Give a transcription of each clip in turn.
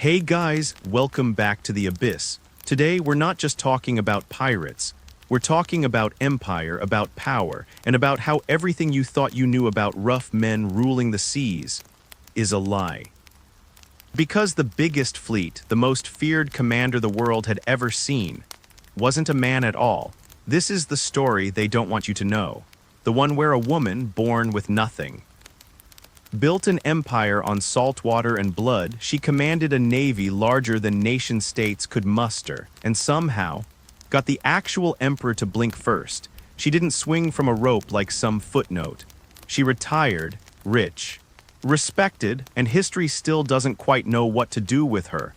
Hey guys, welcome back to the Abyss. Today we're not just talking about pirates. We're talking about empire, about power, and about how everything you thought you knew about rough men ruling the seas is a lie. Because the biggest fleet, the most feared commander the world had ever seen, wasn't a man at all. This is the story they don't want you to know. The one where a woman born with nothing built an empire on salt water and blood. She commanded a navy larger than nation-states could muster, and somehow got the actual emperor to blink first. She didn't swing from a rope like some footnote. She retired, rich, respected, and history still doesn't quite know what to do with her.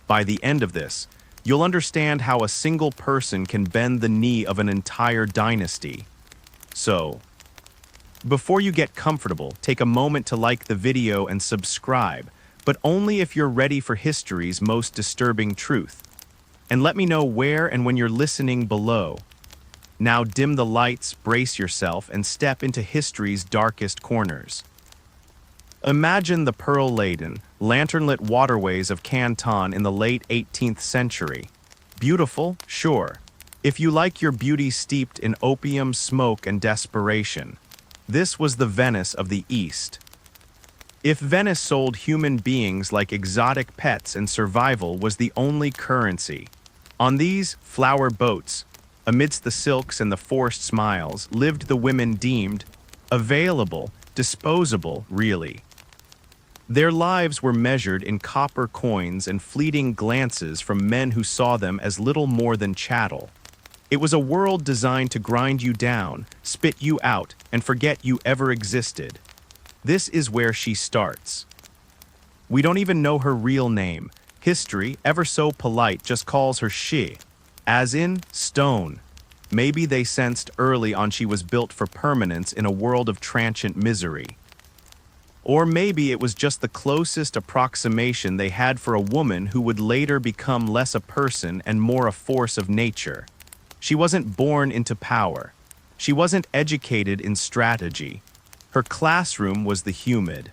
By the end of this, you'll understand how a single person can bend the knee of an entire dynasty. So, before you get comfortable, take a moment to like the video and subscribe, but only if you're ready for history's most disturbing truth. And let me know where and when you're listening below. Now dim the lights, brace yourself, and step into history's darkest corners. Imagine the pearl-laden, lantern-lit waterways of Canton in the late 18th century. Beautiful, sure. If you like your beauty steeped in opium, smoke, and desperation. This was the Venice of the East. If Venice sold human beings like exotic pets and survival was the only currency, on these flower boats, amidst the silks and the forced smiles, lived the women deemed available, disposable, really. Their lives were measured in copper coins and fleeting glances from men who saw them as little more than chattel. It was a world designed to grind you down, spit you out, and forget you ever existed. This is where she starts. We don't even know her real name. History, ever so polite, just calls her Shih, as in stone. Maybe they sensed early on she was built for permanence in a world of transient misery. Or maybe it was just the closest approximation they had for a woman who would later become less a person and more a force of nature. She wasn't born into power. She wasn't educated in strategy. Her classroom was the humid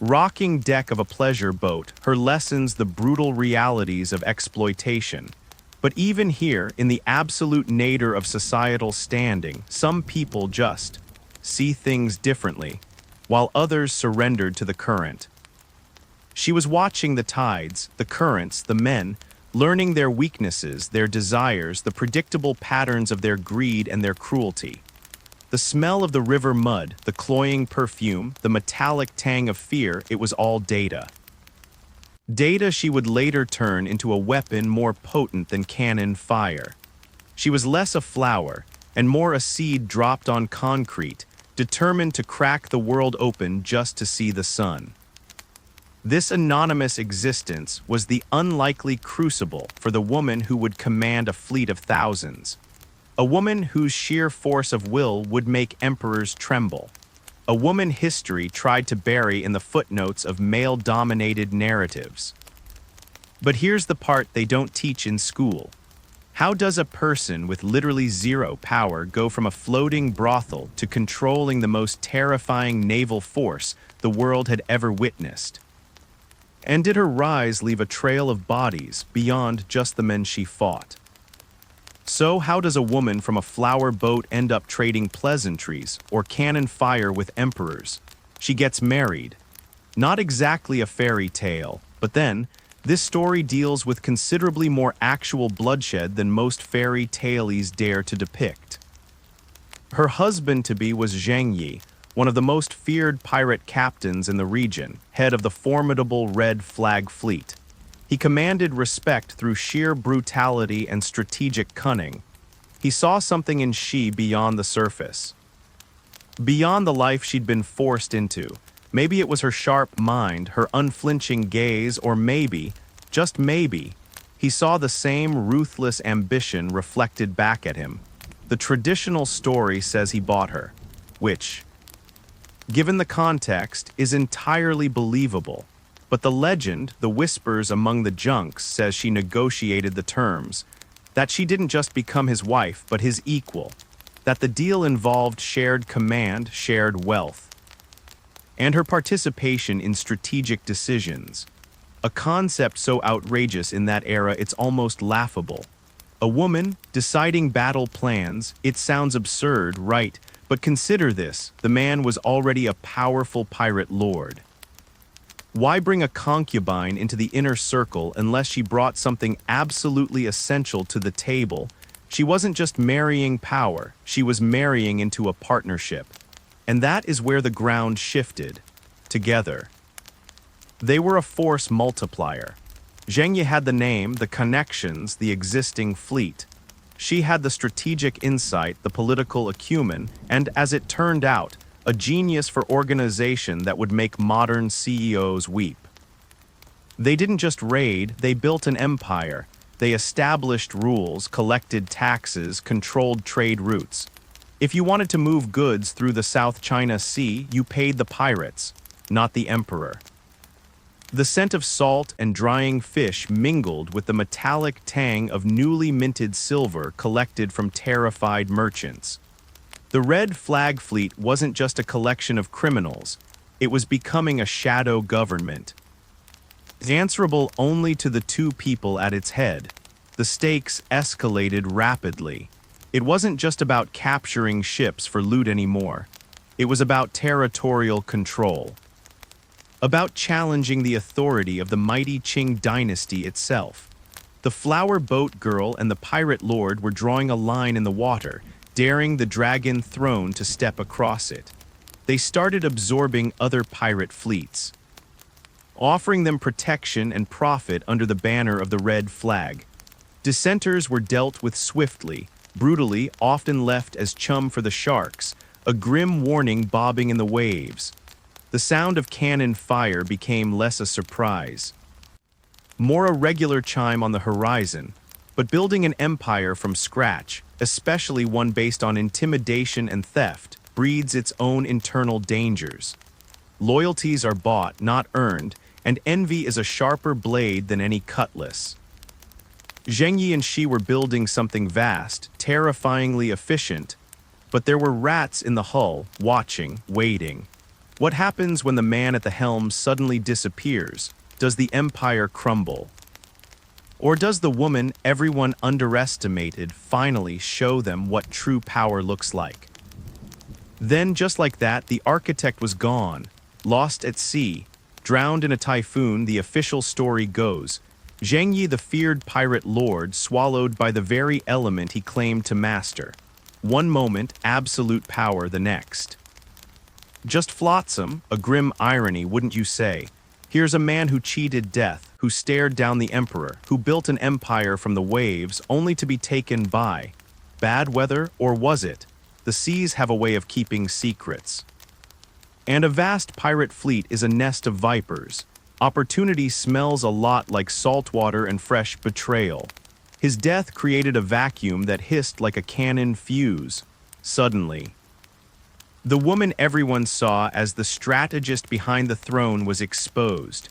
rocking deck of a pleasure boat, her lessons the brutal realities of exploitation. But even here, in the absolute nadir of societal standing, some people just see things differently, while others surrendered to the current. She was watching the tides, the currents, the men, learning their weaknesses, their desires, the predictable patterns of their greed and their cruelty. The smell of the river mud, the cloying perfume, the metallic tang of fear, it was all data. Data she would later turn into a weapon more potent than cannon fire. She was less a flower and more a seed dropped on concrete, determined to crack the world open just to see the sun. This anonymous existence was the unlikely crucible for the woman who would command a fleet of thousands. A woman whose sheer force of will would make emperors tremble. A woman history tried to bury in the footnotes of male-dominated narratives. But here's the part they don't teach in school. How does a person with literally zero power go from a floating brothel to controlling the most terrifying naval force the world had ever witnessed? And did her rise leave a trail of bodies beyond just the men she fought? So how does a woman from a flower boat end up trading pleasantries or cannon fire with emperors? She gets married. Not exactly a fairy tale, but then, this story deals with considerably more actual bloodshed than most fairy tales dare to depict. Her husband-to-be was Zhang Yi, one of the most feared pirate captains in the region, head of the formidable Red Flag Fleet. He commanded respect through sheer brutality and strategic cunning. He saw something in Shih beyond the surface. Beyond the life she'd been forced into. Maybe it was her sharp mind, her unflinching gaze, or maybe, just maybe, he saw the same ruthless ambition reflected back at him. The traditional story says he bought her, which, given the context, is entirely believable. But the legend, the whispers among the junks, says she negotiated the terms, that she didn't just become his wife, but his equal, that the deal involved shared command, shared wealth, and her participation in strategic decisions. a concept so outrageous in that era it's almost laughable. A woman deciding battle plans, it sounds absurd, right? But consider this, the man was already a powerful pirate lord. Why bring a concubine into the inner circle unless she brought something absolutely essential to the table? She wasn't just marrying power, she was marrying into a partnership. And that is where the ground shifted. Together. They were a force multiplier. Ching Shih had the name, the connections, the existing fleet. She had the strategic insight, the political acumen, and, as it turned out, a genius for organization that would make modern CEOs weep. They didn't just raid, they built an empire. They established rules, collected taxes, controlled trade routes. If you wanted to move goods through the South China Sea, you paid the pirates, not the emperor. The scent of salt and drying fish mingled with the metallic tang of newly minted silver collected from terrified merchants. The Red Flag Fleet wasn't just a collection of criminals, it was becoming a shadow government. Answerable only to the two people at its head, the stakes escalated rapidly. It wasn't just about capturing ships for loot anymore. It was about territorial control. About challenging the authority of the mighty Qing dynasty itself. The flower boat girl and the pirate lord were drawing a line in the water, daring the dragon throne to step across it. They started absorbing other pirate fleets, offering them protection and profit under the banner of the Red Flag. Dissenters were dealt with swiftly, brutally, often left as chum for the sharks, a grim warning bobbing in the waves. The sound of cannon fire became less a surprise, more a regular chime on the horizon. But building an empire from scratch, especially one based on intimidation and theft, breeds its own internal dangers. Loyalties are bought, not earned, and envy is a sharper blade than any cutlass. Ching Shih and she were building something vast, terrifyingly efficient, but there were rats in the hull, watching, waiting. What happens when the man at the helm suddenly disappears? Does the empire crumble? Or does the woman everyone underestimated finally show them what true power looks like? Then, just like that, the architect was gone, lost at sea, drowned in a typhoon, the official story goes. Ching Shih, the feared pirate lord, swallowed by the very element he claimed to master. One moment, absolute power, the next. Just flotsam, a grim irony, wouldn't you say? Here's a man who cheated death, who stared down the emperor, who built an empire from the waves only to be taken by. Bad weather, or was it? The seas have a way of keeping secrets. And a vast pirate fleet is a nest of vipers. Opportunity smells a lot like saltwater and fresh betrayal. His death created a vacuum that hissed like a cannon fuse. Suddenly, the woman everyone saw as the strategist behind the throne was exposed.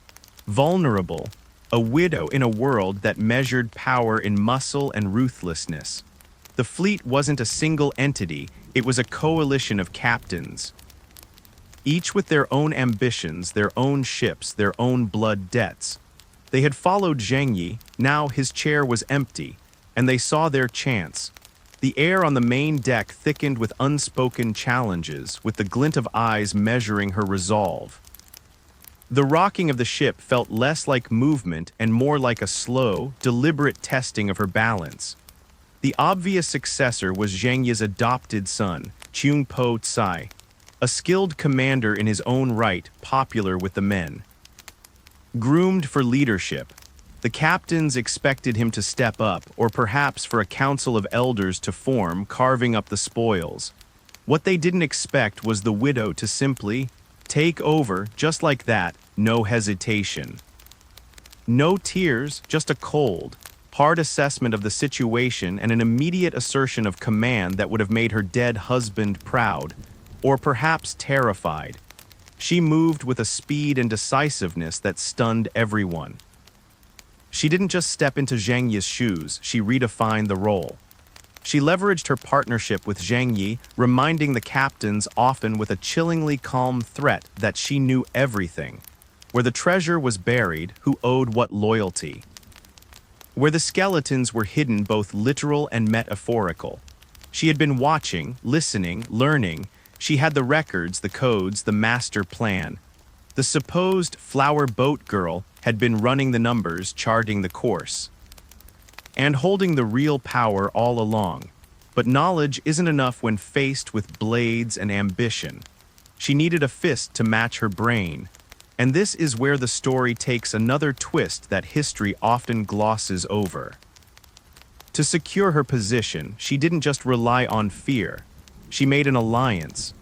Vulnerable, a widow in a world that measured power in muscle and ruthlessness. The fleet wasn't a single entity, it was a coalition of captains. Each with their own ambitions, their own ships, their own blood debts. They had followed Ching Shih, now his chair was empty, and they saw their chance. The air on the main deck thickened with unspoken challenges, with the glint of eyes measuring her resolve. The rocking of the ship felt less like movement and more like a slow, deliberate testing of her balance. The obvious successor was Ching Shih's adopted son, Chung Po Tsai, a skilled commander in his own right, popular with the men. Groomed for leadership, the captains expected him to step up, or perhaps for a council of elders to form, carving up the spoils. What they didn't expect was the widow to simply take over, just like that, no hesitation. No tears, just a cold, hard assessment of the situation and an immediate assertion of command that would have made her dead husband proud, or perhaps terrified. She moved with a speed and decisiveness that stunned everyone. She didn't just step into Ching Shih's shoes, she redefined the role. She leveraged her partnership with Ching Shih, reminding the captains often with a chillingly calm threat that she knew everything. Where the treasure was buried, who owed what loyalty? Where the skeletons were hidden, both literal and metaphorical. She had been watching, listening, learning. She had the records, the codes, the master plan. The supposed flower boat girl had been running the numbers, charting the course, and holding the real power all along. But knowledge isn't enough when faced with blades and ambition. She needed a fist to match her brain. And this is where the story takes another twist that history often glosses over. To secure her position, she didn't just rely on fear. She made an alliance,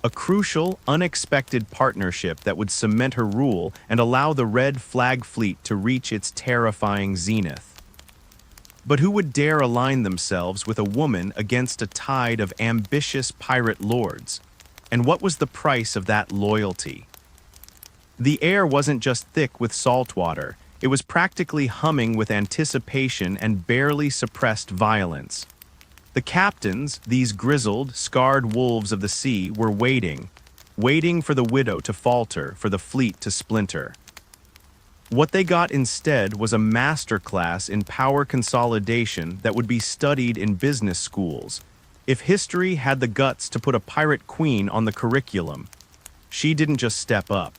a crucial, unexpected partnership that would cement her rule and allow the Red Flag Fleet to reach its terrifying zenith. But who would dare align themselves with a woman against a tide of ambitious pirate lords? And what was the price of that loyalty? The air wasn't just thick with salt water, it was practically humming with anticipation and barely suppressed violence. The captains, these grizzled, scarred wolves of the sea, were waiting for the widow to falter, for the fleet to splinter. What they got instead was a masterclass in power consolidation that would be studied in business schools. If history had the guts to put a pirate queen on the curriculum, she didn't just step up.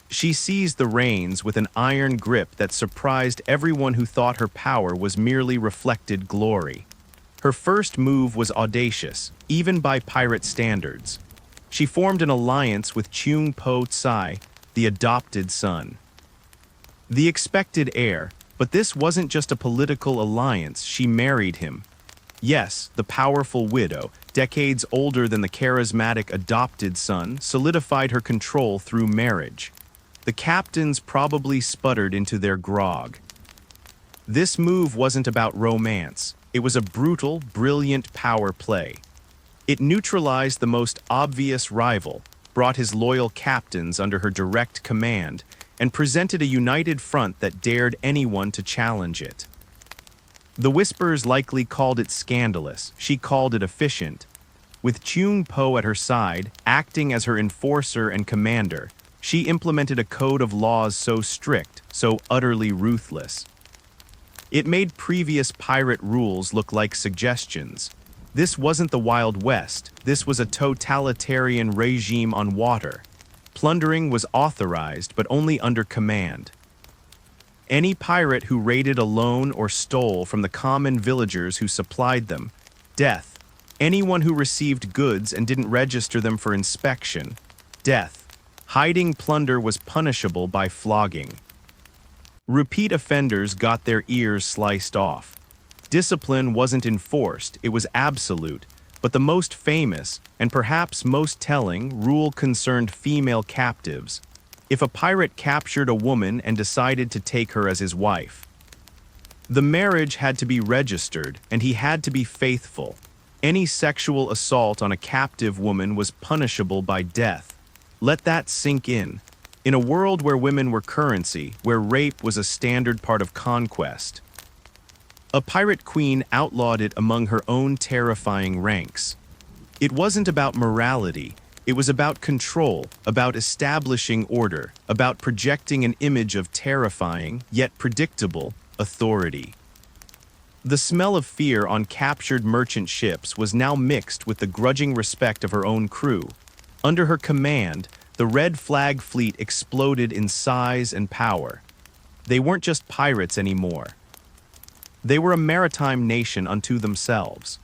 She seized the reins with an iron grip that surprised everyone who thought her power was merely reflected glory. Her first move was audacious, even by pirate standards. She formed an alliance with Chung Tsai, the adopted son. The expected heir, but this wasn't just a political alliance, she married him. Yes, the powerful widow, decades older than the charismatic adopted son, solidified her control through marriage. The captains probably sputtered into their grog. This move wasn't about romance. It was a brutal, brilliant power play. It neutralized the most obvious rival, brought his loyal captains under her direct command, and presented a united front that dared anyone to challenge it. The Whispers likely called it scandalous. She called it efficient. With Chung Po at her side, acting as her enforcer and commander, she implemented a code of laws so strict, so utterly ruthless. It made previous pirate rules look like suggestions. This wasn't the Wild West, this was a totalitarian regime on water. Plundering was authorized, but only under command. Any pirate who raided alone or stole from the common villagers who supplied them, death. Anyone who received goods and didn't register them for inspection, death. Hiding plunder was punishable by flogging. Repeat offenders got their ears sliced off. Discipline wasn't enforced, it was absolute, but the most famous, and perhaps most telling, rule concerned female captives. If a pirate captured a woman and decided to take her as his wife, the marriage had to be registered, and he had to be faithful. Any sexual assault on a captive woman was punishable by death. Let that sink in. In a world where women were currency, where rape was a standard part of conquest, a pirate queen outlawed it among her own terrifying ranks. It wasn't about morality, it was about control, about establishing order, about projecting an image of terrifying, yet predictable, authority. The smell of fear on captured merchant ships was now mixed with the grudging respect of her own crew. Under her command, the Red Flag Fleet exploded in size and power. They weren't just pirates anymore. They were a maritime nation unto themselves.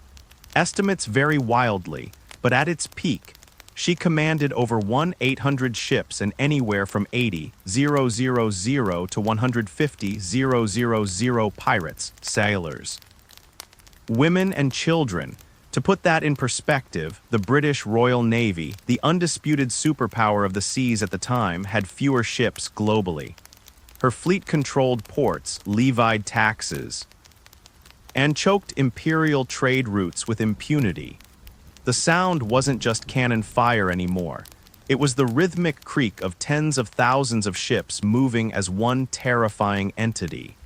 Estimates vary wildly, but at its peak, she commanded over 1,800 ships and anywhere from 80,000 to 150,000 pirates, sailors, women and children. To put that in perspective, the British Royal Navy, the undisputed superpower of the seas at the time, had fewer ships globally. Her fleet controlled ports, levied taxes, and choked imperial trade routes with impunity. The sound wasn't just cannon fire anymore. It was the rhythmic creak of tens of thousands of ships moving as one terrifying entity.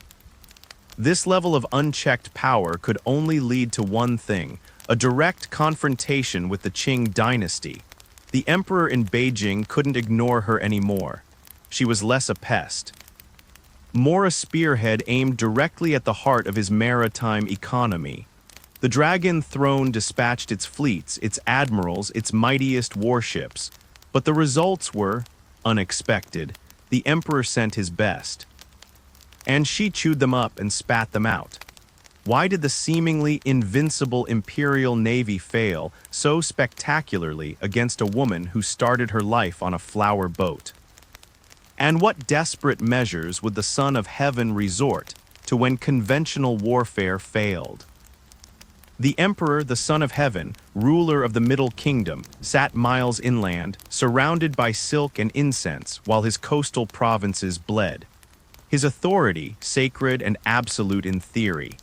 This level of unchecked power could only lead to one thing: a direct confrontation with the Qing dynasty. The emperor in Beijing couldn't ignore her anymore. she was less a pest, more a spearhead aimed directly at the heart of his maritime economy. The Dragon Throne dispatched its fleets, its admirals, its mightiest warships. But the results were unexpected. The Emperor sent his best, and she chewed them up and spat them out. Why did the seemingly invincible Imperial Navy fail so spectacularly against a woman who started her life on a flower boat? And what desperate measures would the Son of Heaven resort to when conventional warfare failed? The Emperor, the Son of Heaven, ruler of the Middle Kingdom, sat miles inland, surrounded by silk and incense, while his coastal provinces bled. His authority, sacred and absolute in theory,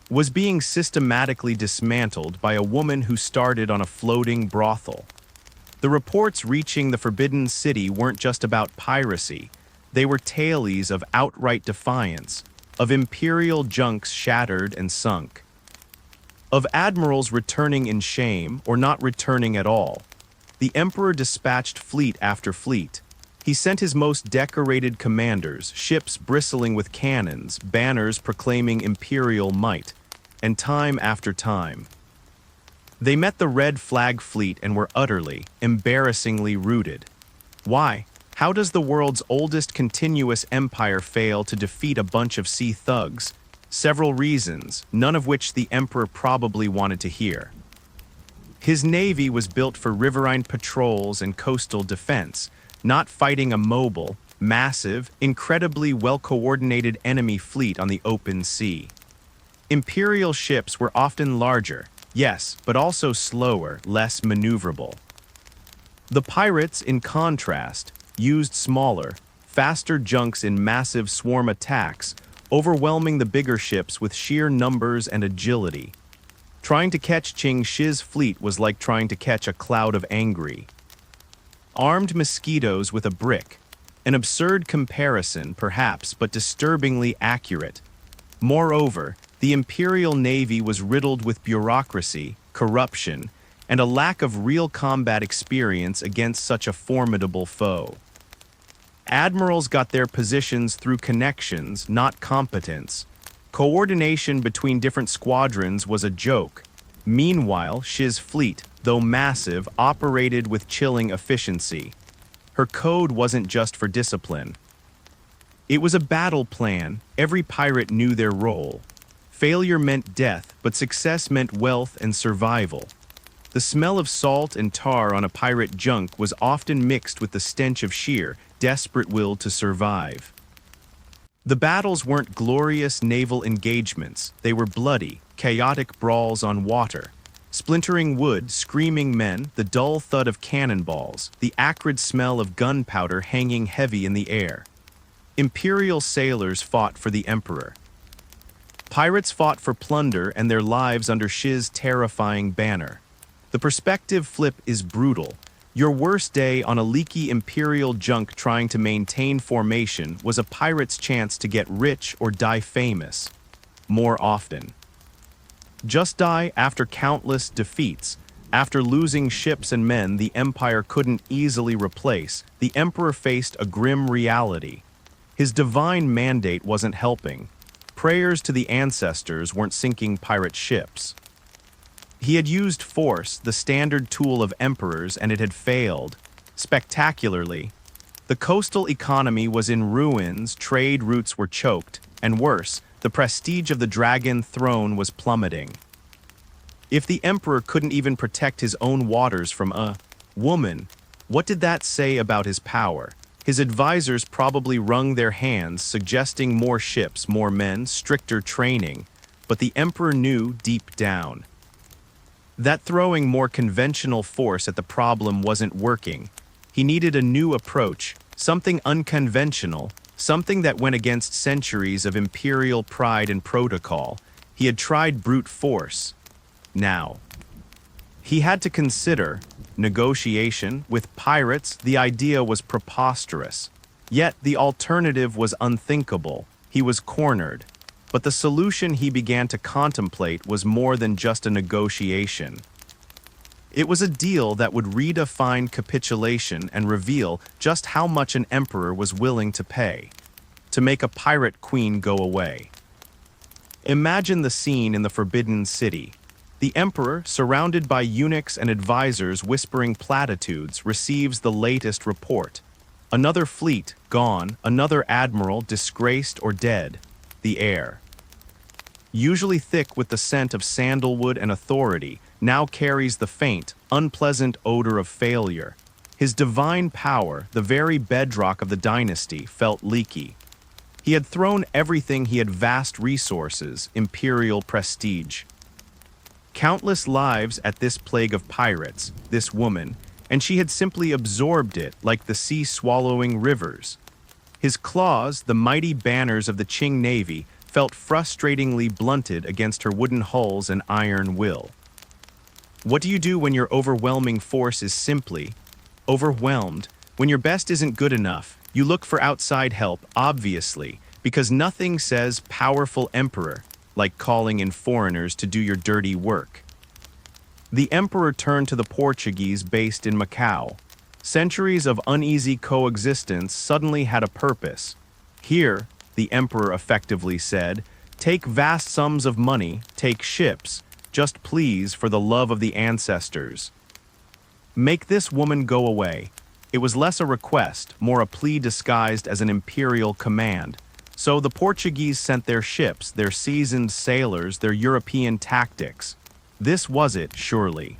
was being systematically dismantled by a woman who started on a floating brothel. The reports reaching the Forbidden City weren't just about piracy. They were tales of outright defiance, of imperial junks shattered and sunk, of admirals returning in shame or not returning at all. The Emperor dispatched fleet after fleet. He sent his most decorated commanders, ships bristling with cannons, banners proclaiming imperial might, and time after time, they met the Red Flag fleet and were utterly, embarrassingly routed. Why? How does the world's oldest continuous empire fail to defeat a bunch of sea thugs? Several reasons, none of which the Emperor probably wanted to hear. His navy was built for riverine patrols and coastal defense, not fighting a mobile, massive, incredibly well-coordinated enemy fleet on the open sea. Imperial ships were often larger, yes, but also slower, less maneuverable. The pirates, in contrast, used smaller, faster junks in massive swarm attacks, overwhelming the bigger ships with sheer numbers and agility. Trying to catch Ching Shih's fleet was like trying to catch a cloud of angry, armed mosquitoes with a brick. An absurd comparison, perhaps, but disturbingly accurate. Moreover, the Imperial Navy was riddled with bureaucracy, corruption, and a lack of real combat experience against such a formidable foe. Admirals got their positions through connections, not competence. Coordination between different squadrons was a joke. Meanwhile, Shih's fleet, though massive, operated with chilling efficiency. Her code wasn't just for discipline. It was a battle plan. Every pirate knew their role. Failure meant death, but success meant wealth and survival. The smell of salt and tar on a pirate junk was often mixed with the stench of sheer, desperate will to survive. The battles weren't glorious naval engagements. They were bloody, chaotic brawls on water. Splintering wood, screaming men, the dull thud of cannonballs, the acrid smell of gunpowder hanging heavy in the air. Imperial sailors fought for the Emperor. Pirates fought for plunder and their lives under Shih's terrifying banner. The perspective flip is brutal. Your worst day on a leaky Imperial junk trying to maintain formation was a pirate's chance to get rich or die famous. More often. Just die after countless defeats. After losing ships and men the Empire couldn't easily replace, the Emperor faced a grim reality. His divine mandate wasn't helping. Prayers to the ancestors weren't sinking pirate ships. He had used force, the standard tool of emperors, and it had failed. Spectacularly. The coastal economy was in ruins, trade routes were choked, and worse, the prestige of the Dragon Throne was plummeting. If the Emperor couldn't even protect his own waters from a woman, what did that say about his power? His advisors probably wrung their hands, suggesting more ships, more men, stricter training. But the Emperor knew deep down that throwing more conventional force at the problem wasn't working. He needed a new approach, something unconventional, something that went against centuries of imperial pride and protocol. He had tried brute force. Now, he had to consider negotiation. With pirates, the idea was preposterous. Yet the alternative was unthinkable. He was cornered. But the solution he began to contemplate was more than just a negotiation. It was a deal that would redefine capitulation and reveal just how much an emperor was willing to pay to make a pirate queen go away. Imagine the scene in the Forbidden City. The emperor, surrounded by eunuchs and advisors whispering platitudes, receives the latest report. Another fleet gone, another admiral disgraced or dead. The air, usually thick with the scent of sandalwood and authority, now carries the faint, unpleasant odor of failure. His divine power, the very bedrock of the dynasty, felt leaky. He had thrown everything. He had vast resources, imperial prestige. Countless lives at this plague of pirates, this woman, and she had simply absorbed it like the sea swallowing rivers. His claws, the mighty banners of the Ching Navy, felt frustratingly blunted against her wooden hulls and iron will. What do you do when your overwhelming force is simply overwhelmed? When your best isn't good enough, you look for outside help, obviously, because nothing says powerful emperor like calling in foreigners to do your dirty work. The emperor turned to the Portuguese based in Macau. Centuries of uneasy coexistence suddenly had a purpose. Here, the emperor effectively said, take vast sums of money, take ships, just please, for the love of the ancestors. Make this woman go away. It was less a request, more a plea disguised as an imperial command. So the Portuguese sent their ships, their seasoned sailors, their European tactics. This was it, surely.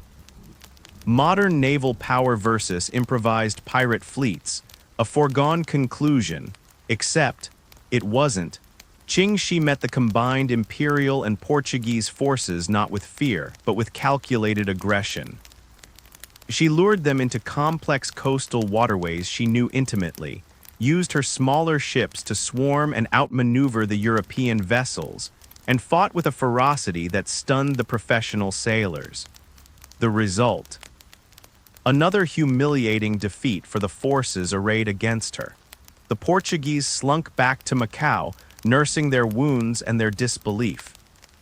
Modern naval power versus improvised pirate fleets, a foregone conclusion, except it wasn't. Ching Shih met the combined imperial and Portuguese forces not with fear, but with calculated aggression. She lured them into complex coastal waterways she knew intimately, used her smaller ships to swarm and outmaneuver the European vessels, and fought with a ferocity that stunned the professional sailors. The result? Another humiliating defeat for the forces arrayed against her. The Portuguese slunk back to Macau, nursing their wounds and their disbelief.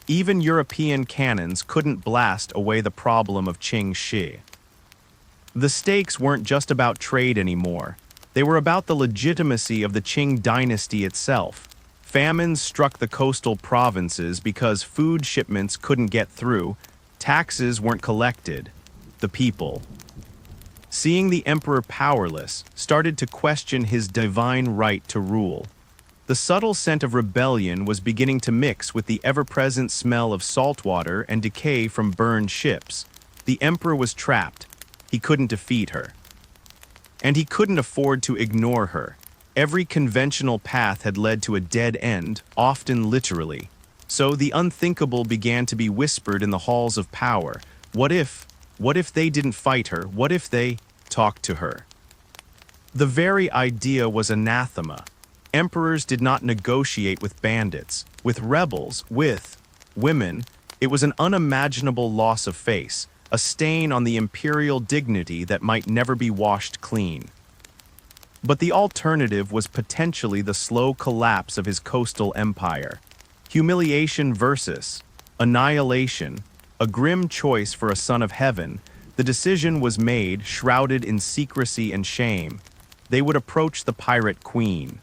Even European cannons couldn't blast away the problem of Ching Shih. The stakes weren't just about trade anymore. They were about the legitimacy of the Qing dynasty itself. Famines struck the coastal provinces because food shipments couldn't get through. Taxes weren't collected. The people, seeing the emperor powerless, started to question his divine right to rule. The subtle scent of rebellion was beginning to mix with the ever-present smell of saltwater and decay from burned ships. The emperor was trapped. He couldn't defeat her. And he couldn't afford to ignore her. Every conventional path had led to a dead end, often literally. So the unthinkable began to be whispered in the halls of power. What if they didn't fight her? What if they talked to her? The very idea was anathema. Emperors did not negotiate with bandits, with rebels, with women. It was an unimaginable loss of face, a stain on the imperial dignity that might never be washed clean. But the alternative was potentially the slow collapse of his coastal empire. Humiliation versus annihilation, a grim choice for a son of heaven. The decision was made, shrouded in secrecy and shame. They would approach the pirate queen.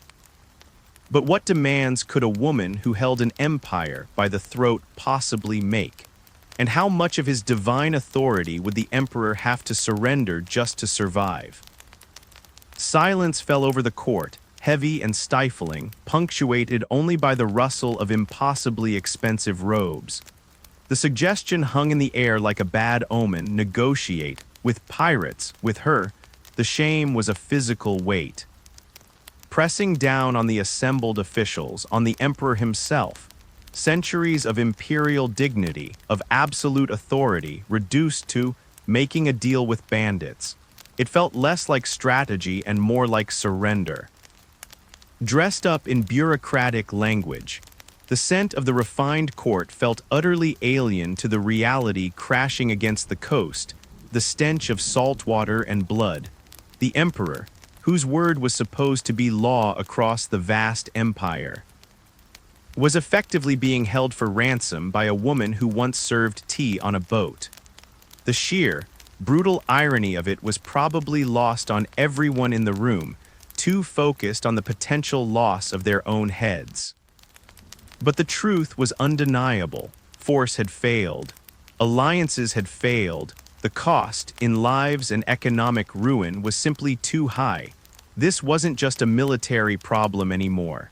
But what demands could a woman who held an empire by the throat possibly make? And how much of his divine authority would the emperor have to surrender just to survive? Silence fell over the court, heavy and stifling, punctuated only by the rustle of impossibly expensive robes. The suggestion hung in the air like a bad omen: negotiate with pirates, with her. The shame was a physical weight, pressing down on the assembled officials, on the emperor himself. Centuries of imperial dignity, of absolute authority, reduced to making a deal with bandits. It felt less like strategy and more like surrender. Dressed up in bureaucratic language, the scent of the refined court felt utterly alien to the reality crashing against the coast, the stench of salt water and blood. The emperor, whose word was supposed to be law across the vast empire, was effectively being held for ransom by a woman who once served tea on a boat. The sheer, brutal irony of it was probably lost on everyone in the room, too focused on the potential loss of their own heads. But the truth was undeniable. Force had failed. Alliances had failed. The cost, in lives and economic ruin, was simply too high. This wasn't just a military problem anymore.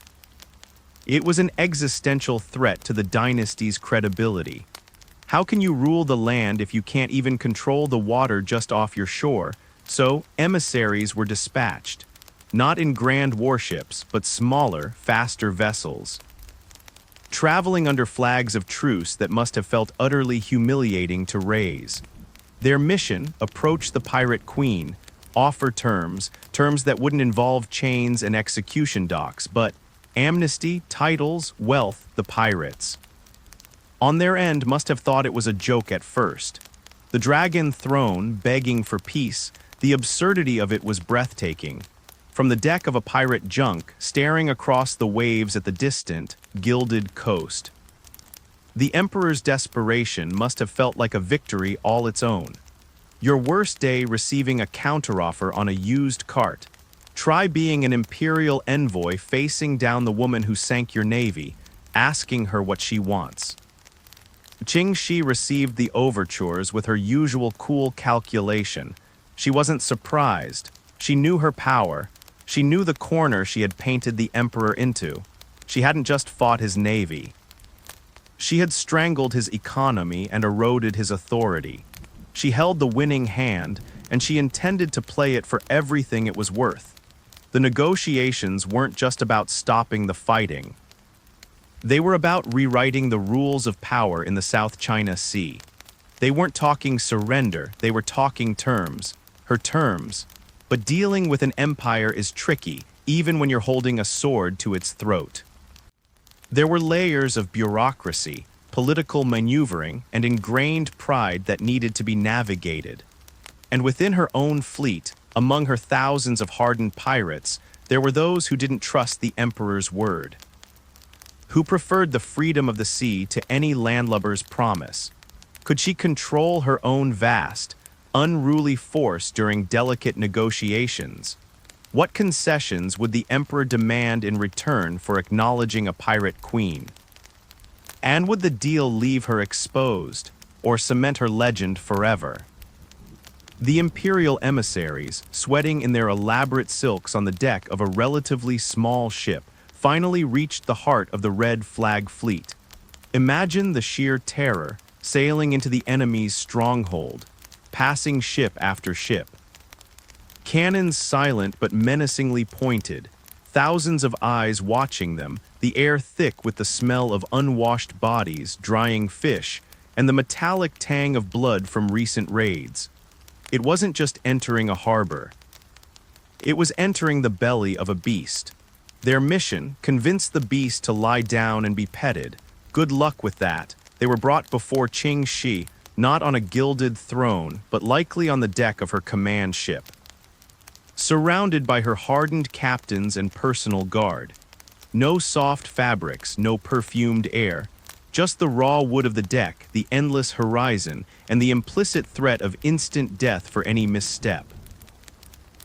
It was an existential threat to the dynasty's credibility. How can you rule the land if you can't even control the water just off your shore? So, emissaries were dispatched. Not in grand warships, but smaller, faster vessels. Traveling under flags of truce that must have felt utterly humiliating to raise. Their mission: approach the pirate queen, offer terms that wouldn't involve chains and execution docks, but amnesty, titles, wealth, the pirates. On their end must have thought it was a joke at first. The dragon throne begging for peace, the absurdity of it was breathtaking. From the deck of a pirate junk, staring across the waves at the distant, gilded coast. The emperor's desperation must have felt like a victory all its own. Your worst day receiving a counteroffer on a used cart. Try being an imperial envoy facing down the woman who sank your navy, asking her what she wants. Ching Shih received the overtures with her usual cool calculation. She wasn't surprised. She knew her power. She knew the corner she had painted the emperor into. She hadn't just fought his navy. She had strangled his economy and eroded his authority. She held the winning hand, and she intended to play it for everything it was worth. The negotiations weren't just about stopping the fighting. They were about rewriting the rules of power in the South China Sea. They weren't talking surrender, they were talking terms. Her terms. But dealing with an empire is tricky, even when you're holding a sword to its throat. There were layers of bureaucracy, political maneuvering, and ingrained pride that needed to be navigated. And within her own fleet, among her thousands of hardened pirates, there were those who didn't trust the emperor's word. Who preferred the freedom of the sea to any landlubber's promise. Could she control her own vast, unruly force during delicate negotiations? What concessions would the emperor demand in return for acknowledging a pirate queen? And would the deal leave her exposed, or cement her legend forever? The imperial emissaries, sweating in their elaborate silks on the deck of a relatively small ship, finally reached the heart of the Red Flag Fleet. Imagine the sheer terror, sailing into the enemy's stronghold, passing ship after ship. Cannons silent but menacingly pointed, thousands of eyes watching them, the air thick with the smell of unwashed bodies, drying fish, and the metallic tang of blood from recent raids. It wasn't just entering a harbor. It was entering the belly of a beast. Their mission: convince the beast to lie down and be petted. Good luck with that. They were brought before Ching Shih, not on a gilded throne, but likely on the deck of her command ship. Surrounded by her hardened captains and personal guard. No soft fabrics, no perfumed air. Just the raw wood of the deck, the endless horizon, and the implicit threat of instant death for any misstep.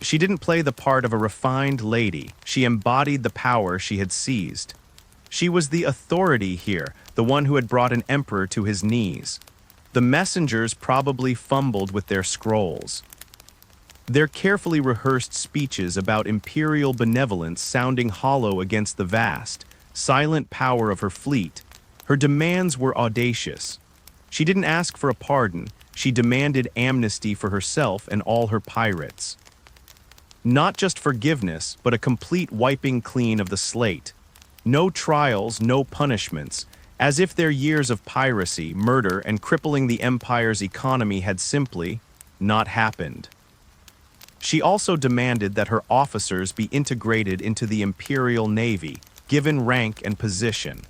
She didn't play the part of a refined lady. She embodied the power she had seized. She was the authority here, the one who had brought an emperor to his knees. The messengers probably fumbled with their scrolls. Their carefully rehearsed speeches about imperial benevolence sounding hollow against the vast, silent power of her fleet. Her demands were audacious. She didn't ask for a pardon. She demanded amnesty for herself and all her pirates. Not just forgiveness, but a complete wiping clean of the slate. No trials, no punishments, as if their years of piracy, murder, and crippling the empire's economy had simply not happened. She also demanded that her officers be integrated into the imperial navy, given rank and position.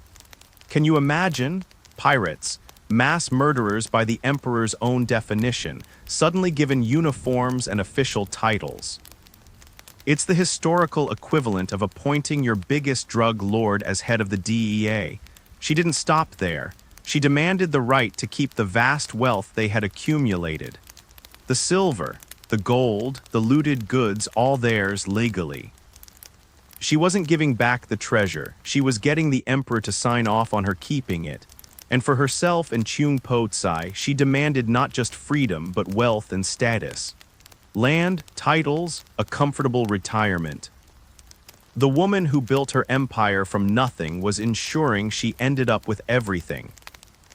Can you imagine? Pirates, mass murderers by the emperor's own definition, suddenly given uniforms and official titles. It's the historical equivalent of appointing your biggest drug lord as head of the DEA. She didn't stop there. She demanded the right to keep the vast wealth they had accumulated. The silver, the gold, the looted goods, all theirs legally. She wasn't giving back the treasure, she was getting the emperor to sign off on her keeping it. And for herself and Chung Po Tsai, she demanded not just freedom, but wealth and status. Land, titles, a comfortable retirement. The woman who built her empire from nothing was ensuring she ended up with everything.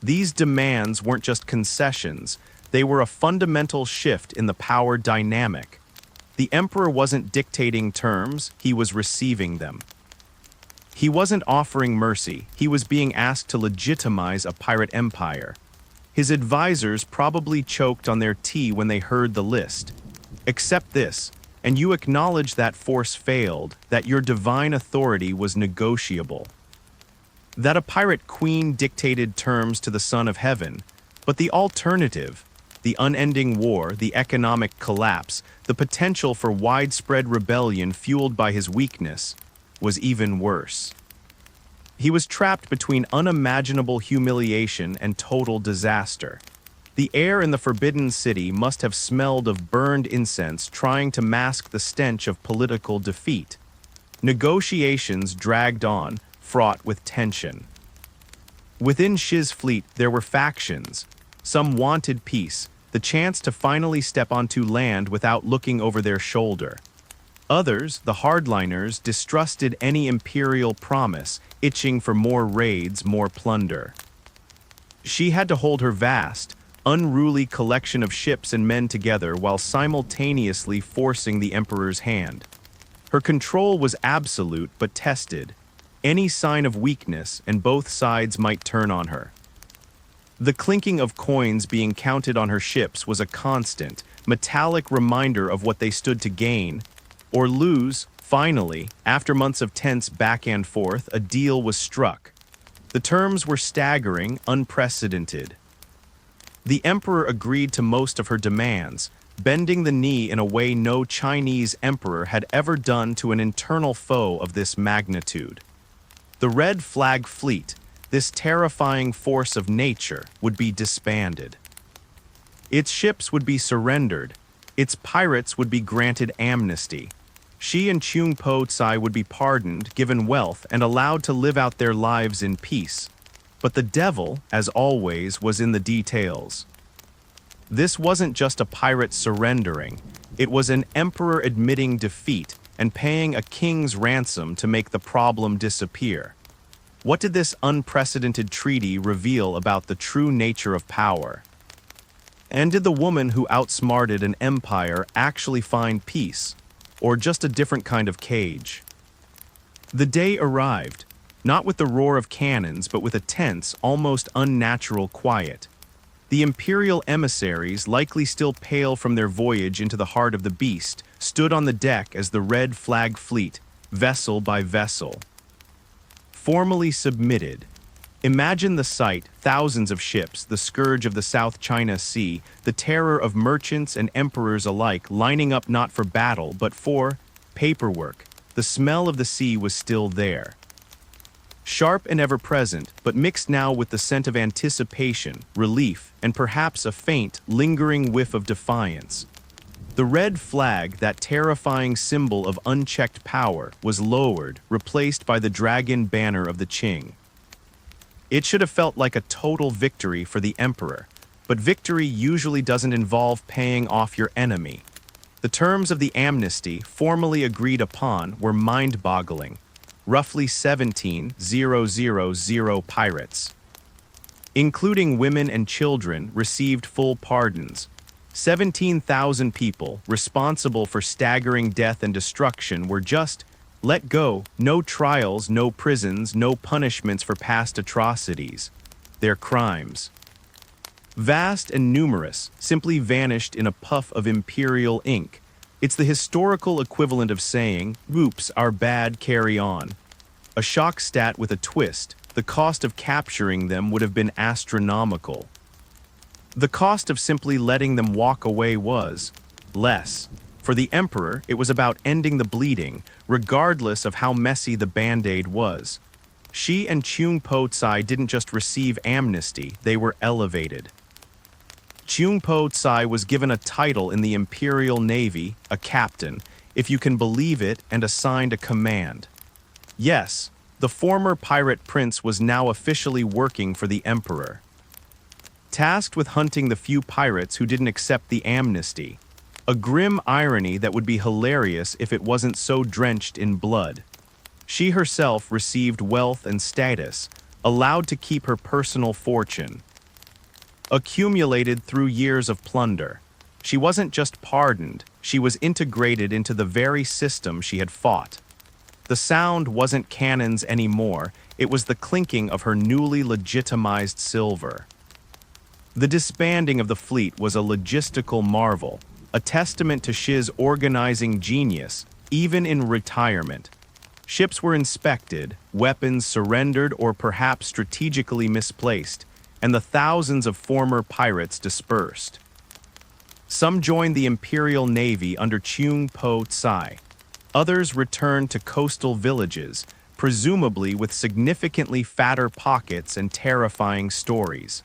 These demands weren't just concessions, they were a fundamental shift in the power dynamic. The emperor wasn't dictating terms, he was receiving them. He wasn't offering mercy, he was being asked to legitimize a pirate empire. His advisors probably choked on their tea when they heard the list. Accept this, and you acknowledge that force failed, that your divine authority was negotiable. That a pirate queen dictated terms to the Son of Heaven, but the alternative, the unending war, the economic collapse, the potential for widespread rebellion fueled by his weakness, was even worse. He was trapped between unimaginable humiliation and total disaster. The air in the Forbidden City must have smelled of burned incense, trying to mask the stench of political defeat. Negotiations dragged on, fraught with tension. Within Shih's fleet, there were factions. Some wanted peace, the chance to finally step onto land without looking over their shoulder. Others, the hardliners, distrusted any imperial promise, itching for more raids, more plunder. She had to hold her vast, unruly collection of ships and men together while simultaneously forcing the emperor's hand. Her control was absolute but tested. Any sign of weakness, and both sides might turn on her. The clinking of coins being counted on her ships was a constant, metallic reminder of what they stood to gain or lose. Finally, after months of tense back and forth, a deal was struck. The terms were staggering, unprecedented. The emperor agreed to most of her demands, bending the knee in a way no Chinese emperor had ever done to an internal foe of this magnitude. The Red Flag Fleet, this terrifying force of nature, would be disbanded. Its ships would be surrendered, its pirates would be granted amnesty. She and Chung Po Tsai would be pardoned, given wealth, and allowed to live out their lives in peace. But the devil, as always, was in the details. This wasn't just a pirate surrendering, it was an emperor admitting defeat and paying a king's ransom to make the problem disappear. What did this unprecedented treaty reveal about the true nature of power? And did the woman who outsmarted an empire actually find peace, or just a different kind of cage? The day arrived, not with the roar of cannons, but with a tense, almost unnatural quiet. The imperial emissaries, likely still pale from their voyage into the heart of the beast, stood on the deck as the Red Flag Fleet, vessel by vessel, formally submitted. Imagine the sight, thousands of ships, the scourge of the South China Sea, the terror of merchants and emperors alike, lining up not for battle, but for paperwork. The smell of the sea was still there. Sharp and ever-present, but mixed now with the scent of anticipation, relief, and perhaps a faint, lingering whiff of defiance. The red flag, that terrifying symbol of unchecked power, was lowered, replaced by the dragon banner of the Qing. It should have felt like a total victory for the emperor, but victory usually doesn't involve paying off your enemy. The terms of the amnesty, formally agreed upon, were mind-boggling. Roughly 17,000 pirates, including women and children, received full pardons. 17,000 people, responsible for staggering death and destruction, were just let go. No trials, no prisons, no punishments for past atrocities. Their crimes, vast and numerous, simply vanished in a puff of imperial ink. It's the historical equivalent of saying, "Oops, our bad, carry on." A shock stat with a twist. The cost of capturing them would have been astronomical. The cost of simply letting them walk away was less. For the emperor, it was about ending the bleeding, regardless of how messy the band-aid was. She and Chung Po Tsai didn't just receive amnesty, they were elevated. Ching Shih was given a title in the Imperial Navy, a captain, if you can believe it, and assigned a command. Yes, the former pirate prince was now officially working for the emperor. Tasked with hunting the few pirates who didn't accept the amnesty, a grim irony that would be hilarious if it wasn't so drenched in blood. She herself received wealth and status, allowed to keep her personal fortune, accumulated through years of plunder. She wasn't just pardoned, she was integrated into the very system she had fought. The sound wasn't cannons anymore, it was the clinking of her newly legitimized silver. The disbanding of the fleet was a logistical marvel, a testament to Shih's organizing genius, even in retirement. Ships were inspected, weapons surrendered or perhaps strategically misplaced, and the thousands of former pirates dispersed. Some joined the Imperial Navy under Ching Shih. Others returned to coastal villages, presumably with significantly fatter pockets and terrifying stories.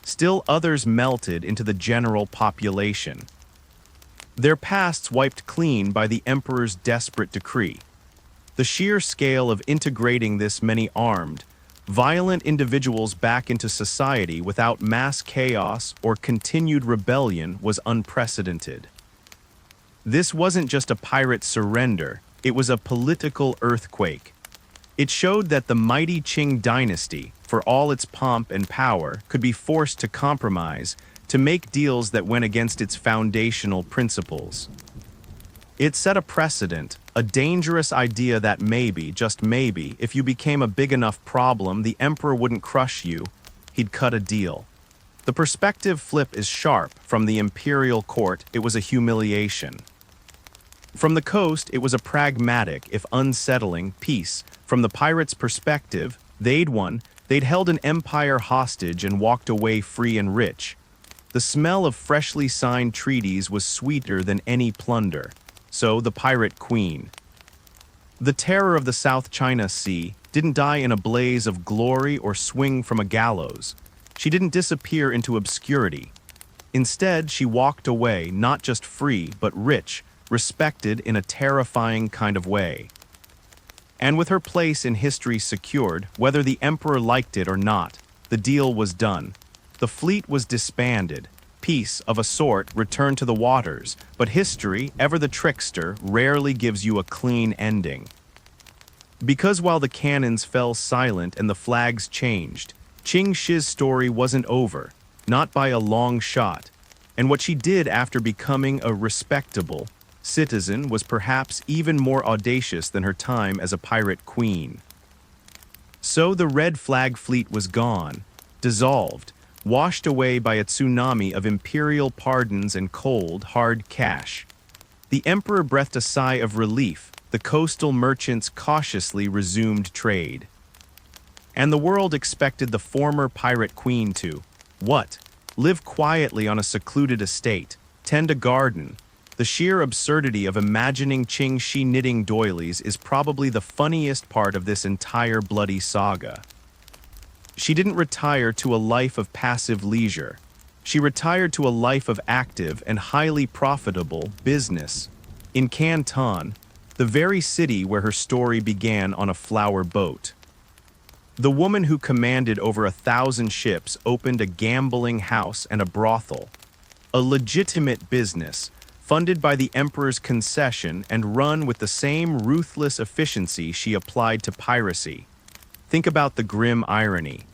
Still others melted into the general population, their pasts wiped clean by the emperor's desperate decree. The sheer scale of integrating this many armed, violent individuals back into society without mass chaos or continued rebellion was unprecedented. This wasn't just a pirate surrender, it was a political earthquake. It showed that the mighty Qing dynasty, for all its pomp and power, could be forced to compromise, to make deals that went against its foundational principles. It set a precedent, a dangerous idea that maybe, just maybe, if you became a big enough problem, the emperor wouldn't crush you, he'd cut a deal. The perspective flip is sharp. From the imperial court, it was a humiliation. From the coast, it was a pragmatic, if unsettling, peace. From the pirates' perspective, they'd won, they'd held an empire hostage and walked away free and rich. The smell of freshly signed treaties was sweeter than any plunder. So the pirate queen, the terror of the South China Sea, didn't die in a blaze of glory or swing from a gallows. She didn't disappear into obscurity. Instead, she walked away not just free, but rich, respected in a terrifying kind of way. And with her place in history secured, whether the emperor liked it or not, the deal was done. The fleet was disbanded. Peace, of a sort, returned to the waters, but history, ever the trickster, rarely gives you a clean ending. Because while the cannons fell silent and the flags changed, Ching Shih's story wasn't over, not by a long shot, and what she did after becoming a respectable citizen was perhaps even more audacious than her time as a pirate queen. So the red flag fleet was gone, dissolved, washed away by a tsunami of imperial pardons and cold, hard cash. The emperor breathed a sigh of relief. The coastal merchants cautiously resumed trade. And the world expected the former pirate queen to, what? Live quietly on a secluded estate, tend a garden. The sheer absurdity of imagining Ching Shih knitting doilies is probably the funniest part of this entire bloody saga. She didn't retire to a life of passive leisure. She retired to a life of active and highly profitable business. In Canton, the very city where her story began on a flower boat. The woman who commanded over 1,000 ships opened a gambling house and a brothel. A legitimate business, funded by the emperor's concession and run with the same ruthless efficiency she applied to piracy. Think about the grim irony.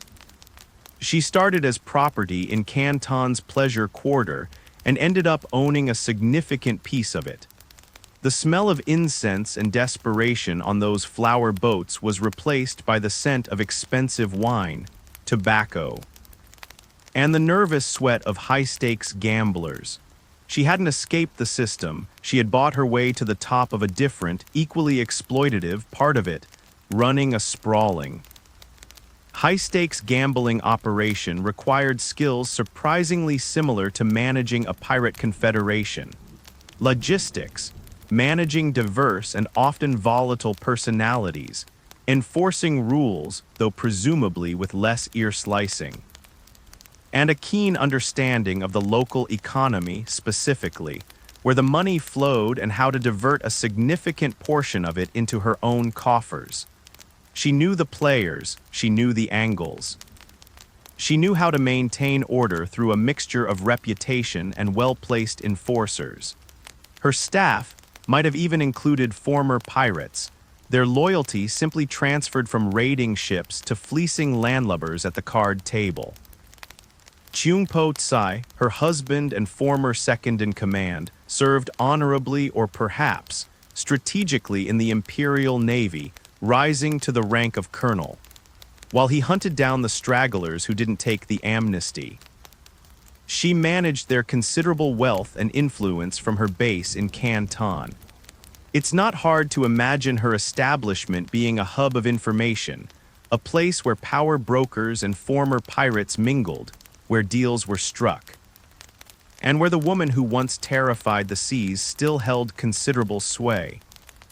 She started as property in Canton's pleasure quarter and ended up owning a significant piece of it. The smell of incense and desperation on those flower boats was replaced by the scent of expensive wine, tobacco, and the nervous sweat of high-stakes gamblers. She hadn't escaped the system. She had bought her way to the top of a different, equally exploitative part of it, running a sprawling, high-stakes gambling operation required skills surprisingly similar to managing a pirate confederation. Logistics, managing diverse and often volatile personalities, enforcing rules, though presumably with less ear slicing. and a keen understanding of the local economy specifically, where the money flowed and how to divert a significant portion of it into her own coffers. She knew the players, she knew the angles. She knew how to maintain order through a mixture of reputation and well-placed enforcers. Her staff might have even included former pirates, their loyalty simply transferred from raiding ships to fleecing landlubbers at the card table. Cheung Po Tsai, her husband and former second-in-command, served honorably or perhaps strategically in the Imperial Navy, rising to the rank of colonel, while he hunted down the stragglers who didn't take the amnesty. She managed their considerable wealth and influence from her base in Canton. It's not hard to imagine her establishment being a hub of information, a place where power brokers and former pirates mingled, where deals were struck, and where the woman who once terrified the seas still held considerable sway.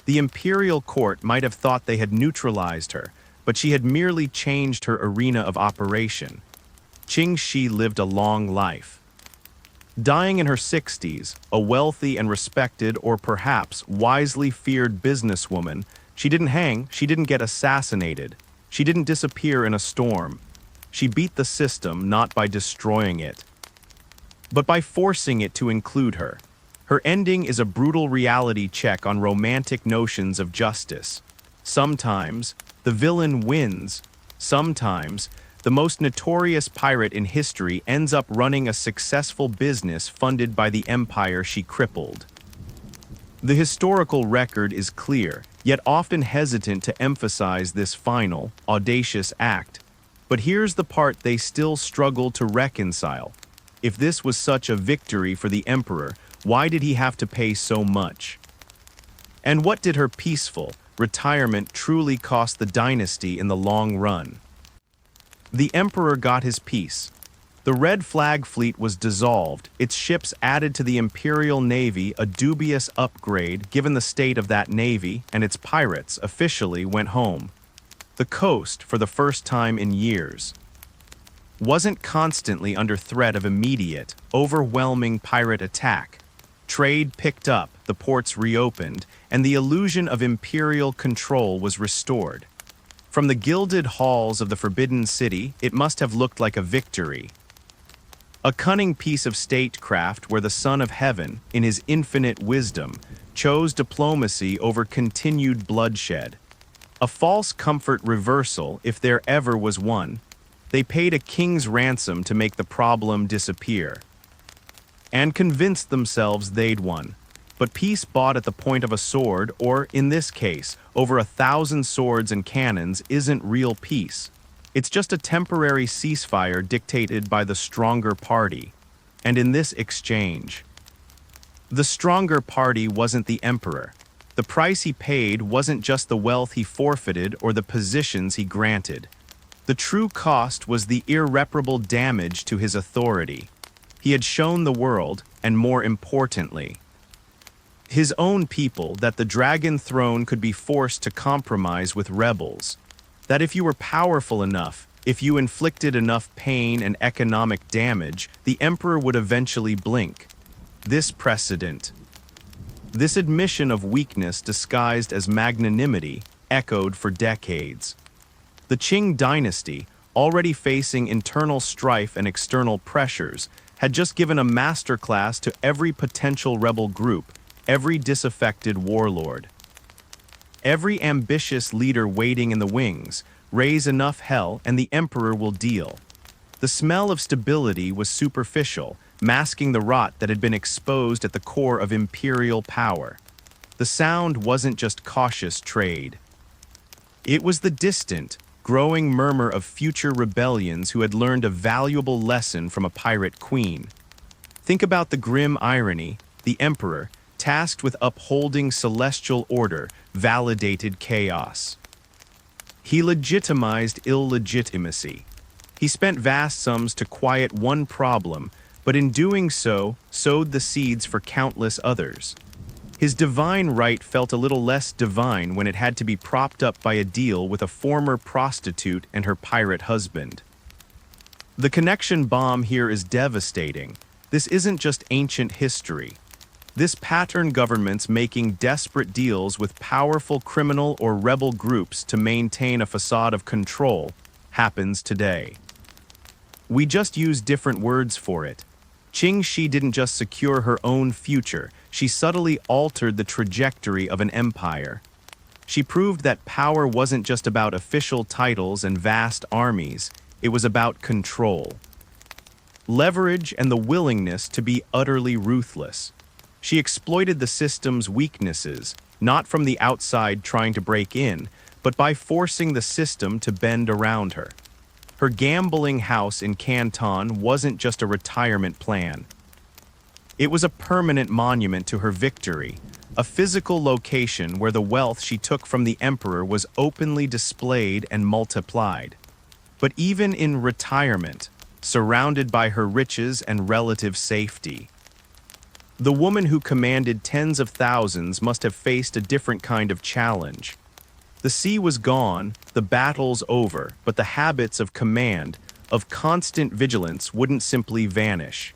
The imperial court might have thought they had neutralized her, but she had merely changed her arena of operation. Ching Shih lived a long life. Dying in her 60s, a wealthy and respected or perhaps wisely feared businesswoman, she didn't hang, she didn't get assassinated, she didn't disappear in a storm. She beat the system not by destroying it, but by forcing it to include her. Her ending is a brutal reality check on romantic notions of justice. Sometimes, the villain wins. Sometimes, the most notorious pirate in history ends up running a successful business funded by the empire she crippled. The historical record is clear, yet often hesitant to emphasize this final, audacious act. But here's the part they still struggle to reconcile. If this was such a victory for the emperor, why did he have to pay so much? And what did her peaceful retirement truly cost the dynasty in the long run? The emperor got his peace. The Red Flag fleet was dissolved, its ships added to the Imperial Navy, a dubious upgrade given the state of that navy, and its pirates officially went home. The coast, for the first time in years, wasn't constantly under threat of immediate, overwhelming pirate attack. Trade picked up, the ports reopened, and the illusion of imperial control was restored. From the gilded halls of the Forbidden City, it must have looked like a victory. A cunning piece of statecraft where the Son of Heaven, in his infinite wisdom, chose diplomacy over continued bloodshed. A false comfort reversal, if there ever was one. They paid a king's ransom to make the problem disappear, and convinced themselves they'd won. But peace bought at the point of a sword, or, in this case, over 1,000 swords and cannons, isn't real peace. It's just a temporary ceasefire dictated by the stronger party. And in this exchange, the stronger party wasn't the emperor. The price he paid wasn't just the wealth he forfeited or the positions he granted. The true cost was the irreparable damage to his authority. He had shown the world, and more importantly, his own people, that the Dragon Throne could be forced to compromise with rebels. That if you were powerful enough, if you inflicted enough pain and economic damage, the emperor would eventually blink. This precedent, this admission of weakness disguised as magnanimity, echoed for decades. The Qing dynasty, already facing internal strife and external pressures, had just given a masterclass to every potential rebel group, every disaffected warlord, every ambitious leader waiting in the wings. Raise enough hell and the emperor will deal. The smell of stability was superficial, masking the rot that had been exposed at the core of imperial power. The sound wasn't just cautious trade. It was the distant, growing murmur of future rebellions who had learned a valuable lesson from a pirate queen. Think about the grim irony. The emperor, tasked with upholding celestial order, validated chaos. He legitimized illegitimacy. He spent vast sums to quiet one problem, but in doing so, sowed the seeds for countless others. His divine right felt a little less divine when it had to be propped up by a deal with a former prostitute and her pirate husband. The connection bomb here is devastating. This isn't just ancient history. This pattern governments making desperate deals with powerful criminal or rebel groups to maintain a facade of control happens today. We just use different words for it. Ching Shih didn't just secure her own future, she subtly altered the trajectory of an empire. She proved that power wasn't just about official titles and vast armies, it was about control. Leverage and the willingness to be utterly ruthless. She exploited the system's weaknesses, not from the outside trying to break in, but by forcing the system to bend around her. Her gambling house in Canton wasn't just a retirement plan. It was a permanent monument to her victory, a physical location where the wealth she took from the emperor was openly displayed and multiplied. But even in retirement, surrounded by her riches and relative safety, the woman who commanded tens of thousands must have faced a different kind of challenge. The sea was gone, the battle's over, but the habits of command, of constant vigilance, wouldn't simply vanish.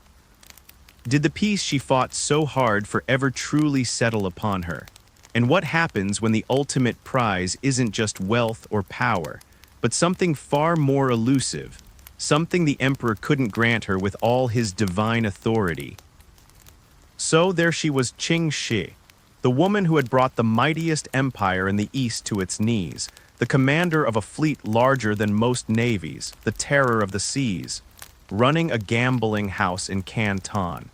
Did the peace she fought so hard for ever truly settle upon her? And what happens when the ultimate prize isn't just wealth or power, but something far more elusive, something the emperor couldn't grant her with all his divine authority? So there she was, Ching Shih, the woman who had brought the mightiest empire in the East to its knees, the commander of a fleet larger than most navies, the terror of the seas, running a gambling house in Canton.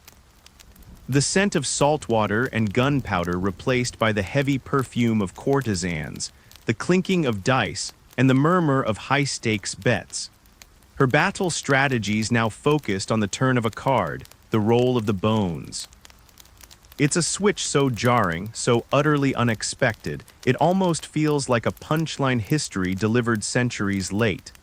The scent of saltwater and gunpowder replaced by the heavy perfume of courtesans, the clinking of dice, and the murmur of high-stakes bets. Her battle strategies now focused on the turn of a card, the roll of the bones. It's a switch so jarring, so utterly unexpected, it almost feels like a punchline history delivered centuries late.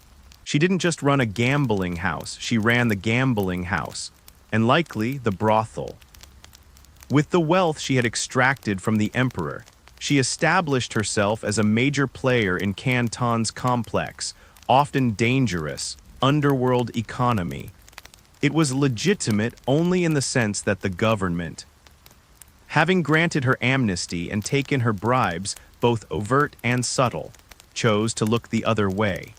She didn't just run a gambling house, she ran the gambling house, and likely the brothel. With the wealth she had extracted from the emperor, she established herself as a major player in Canton's complex, often dangerous, underworld economy. It was legitimate only in the sense that the government, having granted her amnesty and taken her bribes, both overt and subtle, chose to look the other way.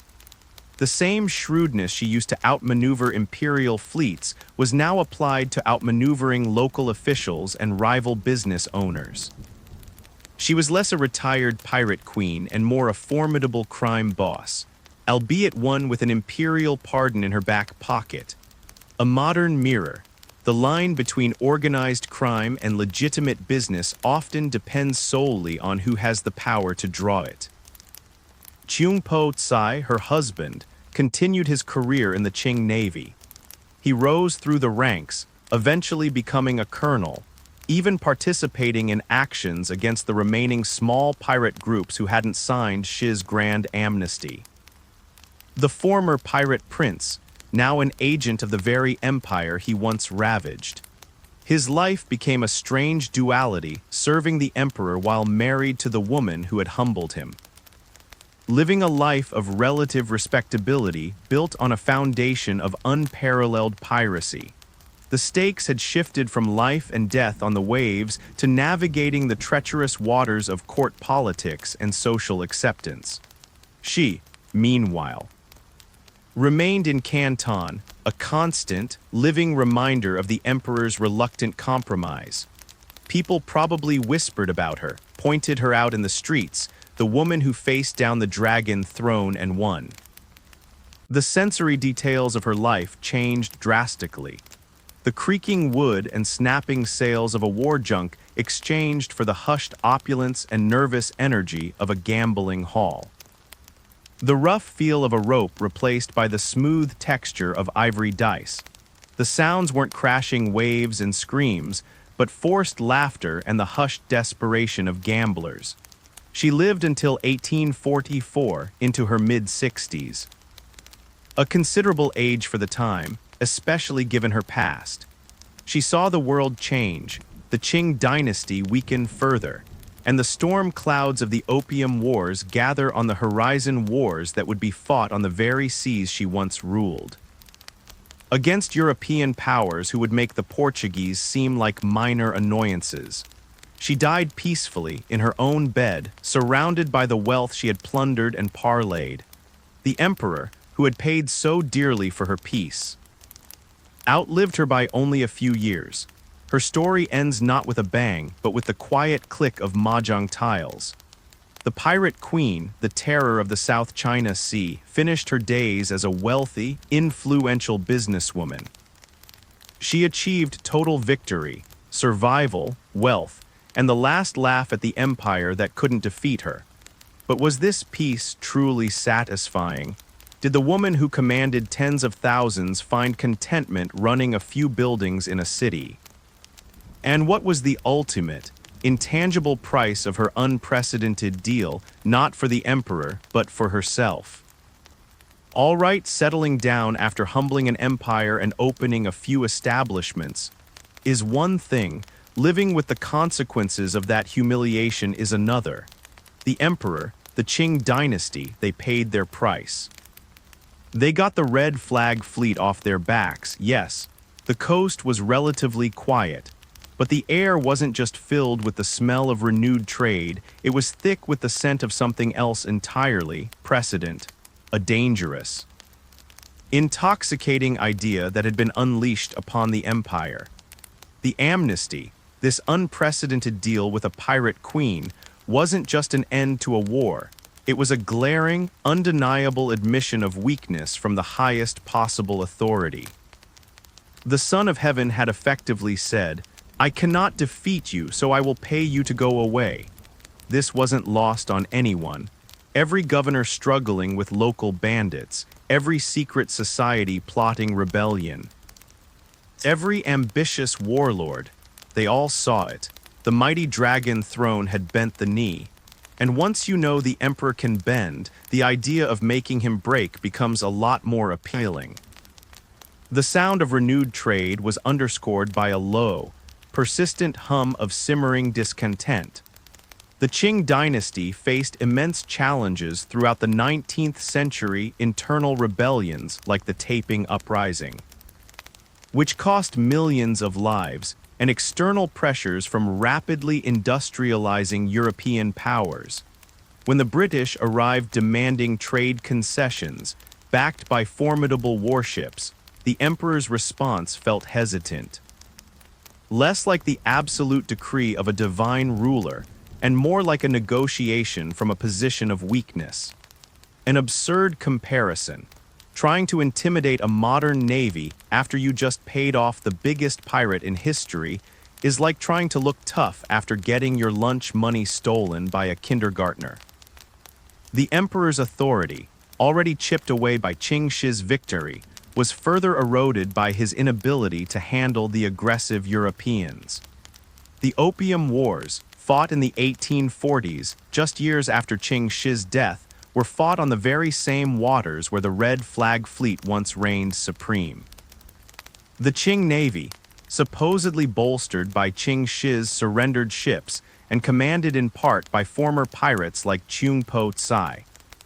The same shrewdness she used to outmaneuver imperial fleets was now applied to outmaneuvering local officials and rival business owners. She was less a retired pirate queen and more a formidable crime boss, albeit one with an imperial pardon in her back pocket. A modern mirror. The line between organized crime and legitimate business often depends solely on who has the power to draw it. Cheung Po Tsai, her husband, continued his career in the Qing Navy. He rose through the ranks, eventually becoming a colonel, even participating in actions against the remaining small pirate groups who hadn't signed Shih's grand amnesty. The former pirate prince, now an agent of the very empire he once ravaged. His life became a strange duality, serving the emperor while married to the woman who had humbled him. Living a life of relative respectability built on a foundation of unparalleled piracy. The stakes had shifted from life and death on the waves to navigating the treacherous waters of court politics and social acceptance. She, meanwhile, remained in Canton, a constant, living reminder of the emperor's reluctant compromise. People probably whispered about her, pointed her out in the streets, the woman who faced down the dragon throne and won. The sensory details of her life changed drastically. The creaking wood and snapping sails of a war junk exchanged for the hushed opulence and nervous energy of a gambling hall. The rough feel of a rope replaced by the smooth texture of ivory dice. The sounds weren't crashing waves and screams, but forced laughter and the hushed desperation of gamblers. She lived until 1844, into her mid-60s. A considerable age for the time, especially given her past. She saw the world change, the Qing dynasty weaken further, and the storm clouds of the Opium Wars gather on the horizon, wars that would be fought on the very seas she once ruled. against European powers who would make the Portuguese seem like minor annoyances. She died peacefully in her own bed, surrounded by the wealth she had plundered and parlayed. The emperor, who had paid so dearly for her peace, outlived her by only a few years. Her story ends not with a bang, but with the quiet click of mahjong tiles. The pirate queen, the terror of the South China Sea, finished her days as a wealthy, influential businesswoman. She achieved total victory, survival, wealth, and the last laugh at the empire that couldn't defeat her. But was this peace truly satisfying? Did the woman who commanded tens of thousands find contentment running a few buildings in a city? And what was the ultimate, intangible price of her unprecedented deal, not for the emperor, but for herself? All right, settling down after humbling an empire and opening a few establishments is one thing. Living with the consequences of that humiliation is another. The emperor, the Qing dynasty, they paid their price. They got the red flag fleet off their backs, yes. The coast was relatively quiet, but the air wasn't just filled with the smell of renewed trade, it was thick with the scent of something else entirely, precedent, a dangerous, intoxicating idea that had been unleashed upon the empire. The amnesty, this unprecedented deal with a pirate queen, wasn't just an end to a war. It was a glaring, undeniable admission of weakness from the highest possible authority. The Son of Heaven had effectively said, "I cannot defeat you, so I will pay you to go away." This wasn't lost on anyone. Every governor struggling with local bandits, every secret society plotting rebellion, every ambitious warlord, they all saw it. The mighty dragon throne had bent the knee. And once you know the emperor can bend, the idea of making him break becomes a lot more appealing. The sound of renewed trade was underscored by a low, persistent hum of simmering discontent. The Qing dynasty faced immense challenges throughout the 19th century, internal rebellions like the Taiping Uprising, which cost millions of lives, and external pressures from rapidly industrializing European powers. When the British arrived demanding trade concessions, backed by formidable warships, the emperor's response felt hesitant. Less like the absolute decree of a divine ruler, and more like a negotiation from a position of weakness. An absurd comparison. Trying to intimidate a modern navy after you just paid off the biggest pirate in history is like trying to look tough after getting your lunch money stolen by a kindergartner. The emperor's authority, already chipped away by Ching Shih's victory, was further eroded by his inability to handle the aggressive Europeans. The Opium Wars, fought in the 1840s, just years after Ching Shih's death, were fought on the very same waters where the Red Flag Fleet once reigned supreme. The Qing Navy, supposedly bolstered by Ching Shih's surrendered ships and commanded in part by former pirates like Chung Po Tsai,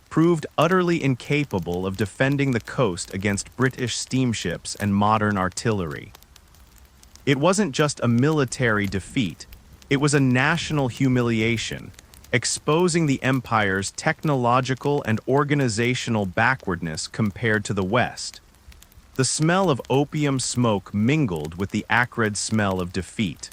proved utterly incapable of defending the coast against British steamships and modern artillery. It wasn't just a military defeat, it was a national humiliation, exposing the empire's technological and organizational backwardness compared to the West. The smell of opium smoke mingled with the acrid smell of defeat.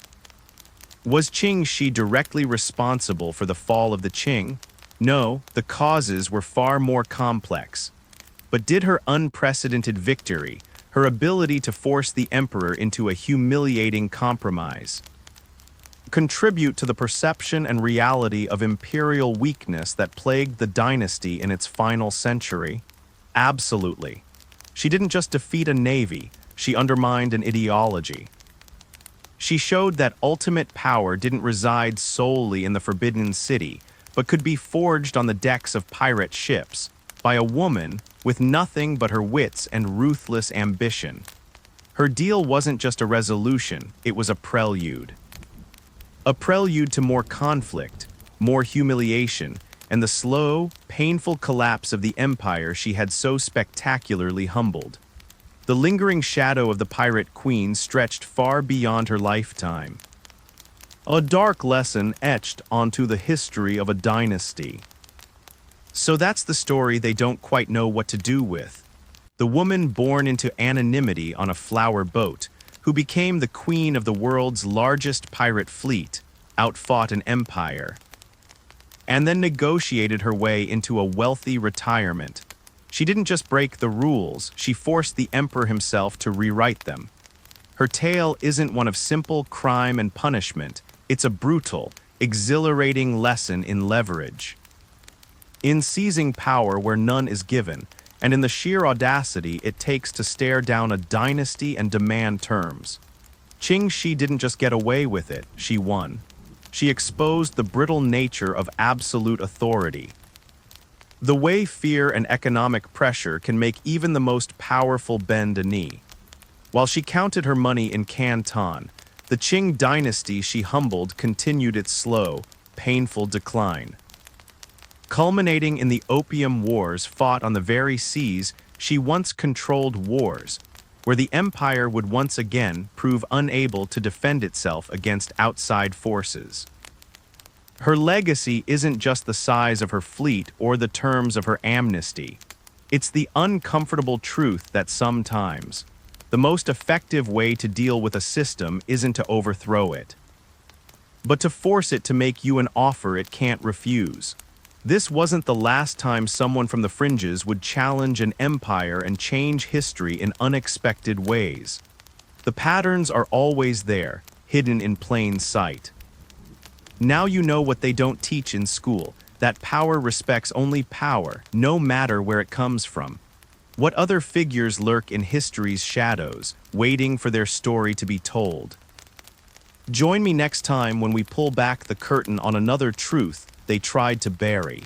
Was Ching Shih directly responsible for the fall of the Qing? No, the causes were far more complex. But did her unprecedented victory, her ability to force the emperor into a humiliating compromise, contribute to the perception and reality of imperial weakness that plagued the dynasty in its final century? Absolutely. She didn't just defeat a navy, she undermined an ideology. She showed that ultimate power didn't reside solely in the Forbidden City, but could be forged on the decks of pirate ships by a woman with nothing but her wits and ruthless ambition. Her deal wasn't just a resolution, it was a prelude. A prelude to more conflict, more humiliation, and the slow, painful collapse of the empire she had so spectacularly humbled. The lingering shadow of the pirate queen stretched far beyond her lifetime. A dark lesson etched onto the history of a dynasty. So that's the story they don't quite know what to do with. The woman born into anonymity on a flower boat, who became the queen of the world's largest pirate fleet, outfought an empire, and then negotiated her way into a wealthy retirement. She didn't just break the rules, she forced the emperor himself to rewrite them. Her tale isn't one of simple crime and punishment, it's a brutal, exhilarating lesson in leverage. In seizing power where none is given, and in the sheer audacity it takes to stare down a dynasty and demand terms. Ching Shih didn't just get away with it, she won. She exposed the brittle nature of absolute authority. The way fear and economic pressure can make even the most powerful bend a knee. While she counted her money in Canton, the Qing dynasty she humbled continued its slow, painful decline. Culminating in the Opium Wars fought on the very seas she once controlled, wars where the empire would once again prove unable to defend itself against outside forces. Her legacy isn't just the size of her fleet or the terms of her amnesty. It's the uncomfortable truth that sometimes the most effective way to deal with a system isn't to overthrow it, but to force it to make you an offer it can't refuse. This wasn't the last time someone from the fringes would challenge an empire and change history in unexpected ways. The patterns are always there, hidden in plain sight. Now you know what they don't teach in school, that power respects only power, no matter where it comes from. What other figures lurk in history's shadows, waiting for their story to be told? Join me next time when we pull back the curtain on another truth they tried to bury.